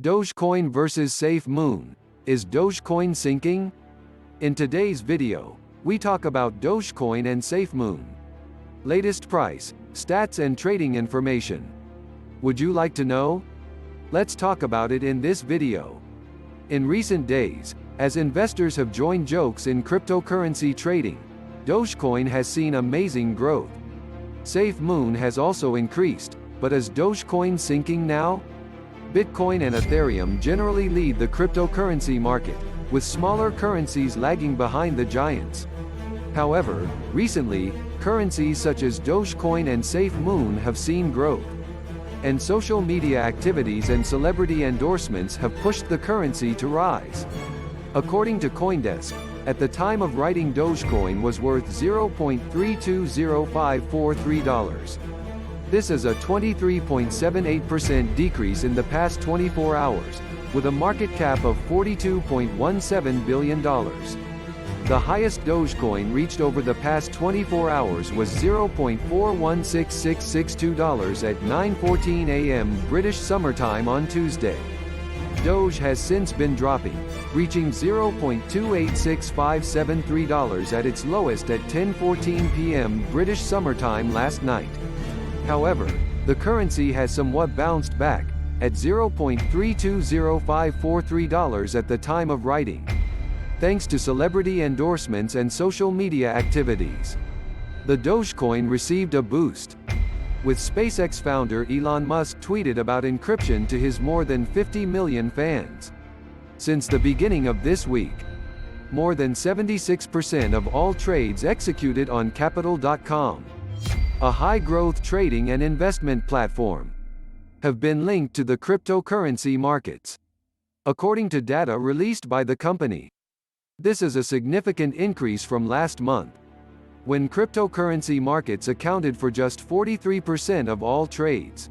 Dogecoin versus SafeMoon. Is Dogecoin sinking? In today's video, we talk about Dogecoin and SafeMoon. Latest price, stats and trading information. Would you like to know? Let's talk about it in this video. In recent days, as investors have joined jokes in cryptocurrency trading, Dogecoin has seen amazing growth. SafeMoon has also increased, but is Dogecoin sinking now? Bitcoin and Ethereum generally lead the cryptocurrency market, with smaller currencies lagging behind the giants. However, recently, currencies such as Dogecoin and SafeMoon have seen growth. And social media activities and celebrity endorsements have pushed the currency to rise. According to CoinDesk, at the time of writing, Dogecoin was worth $0.320543. This is a 23.78% decrease in the past 24 hours, with a market cap of $42.17 billion. The highest Dogecoin reached over the past 24 hours was $0.416662 at 9:14 a.m. British Summer Time on Tuesday. Doge has since been dropping, reaching $0.286573 at its lowest at 10:14 p.m. British Summer Time last night. However, the currency has somewhat bounced back, at $0.320543 at the time of writing, thanks to celebrity endorsements and social media activities. The Dogecoin received a boost, with SpaceX founder Elon Musk tweeted about encryption to his more than 50 million fans. Since the beginning of this week, more than 76% of all trades executed on Capital.com, a high-growth trading and investment platform, have been linked to the cryptocurrency markets. According to data released by the company, this is a significant increase from last month, when cryptocurrency markets accounted for just 43% of all trades.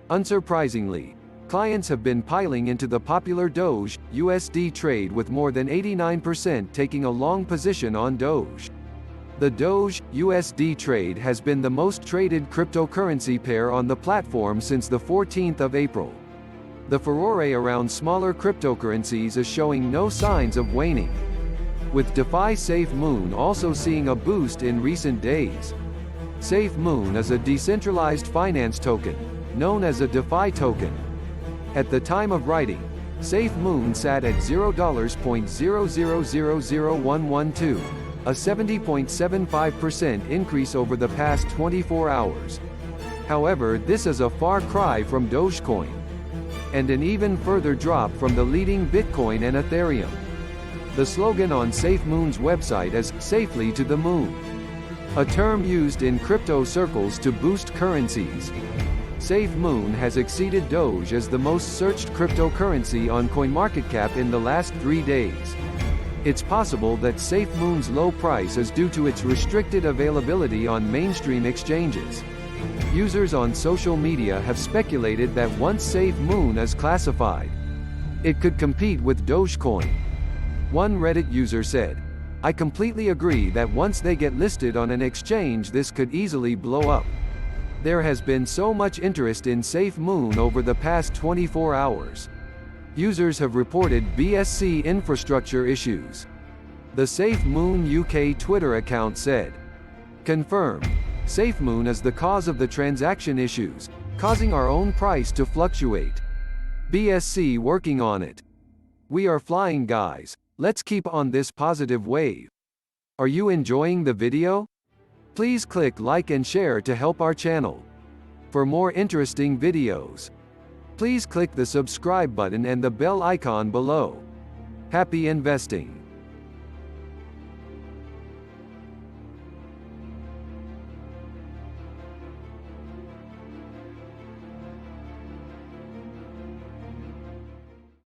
Unsurprisingly, clients have been piling into the popular Doge USD trade, with more than 89% taking a long position on Doge. The Doge USD trade has been the most traded cryptocurrency pair on the platform since the 14th of April. The furore around smaller cryptocurrencies is showing no signs of waning, with DeFi SafeMoon also seeing a boost in recent days. SafeMoon is a decentralized finance token, known as a DeFi token. At the time of writing, SafeMoon sat at $0.0000112, a 70.75% increase over the past 24 hours. However, this is a far cry from Dogecoin, and an even further drop from the leading Bitcoin and Ethereum. The slogan on SafeMoon's website is "Safely to the Moon," a term used in crypto circles to boost currencies. SafeMoon has exceeded Doge as the most searched cryptocurrency on CoinMarketCap in the last 3 days. It's possible that SafeMoon's low price is due to its restricted availability on mainstream exchanges. Users on social media have speculated that once SafeMoon is classified, it could compete with Dogecoin. One Reddit user said, "I completely agree that once they get listed on an exchange, this could easily blow up." There has been so much interest in SafeMoon over the past 24 hours. Users have reported BSC infrastructure issues. The SafeMoon UK Twitter account said, "Confirmed, SafeMoon is the cause of the transaction issues, causing our own price to fluctuate. BSC working on it. We are flying, guys. Let's keep on this positive wave." Are you enjoying the video? Please click like and share to help our channel. For more interesting videos, please click the subscribe button and the bell icon below. Happy investing!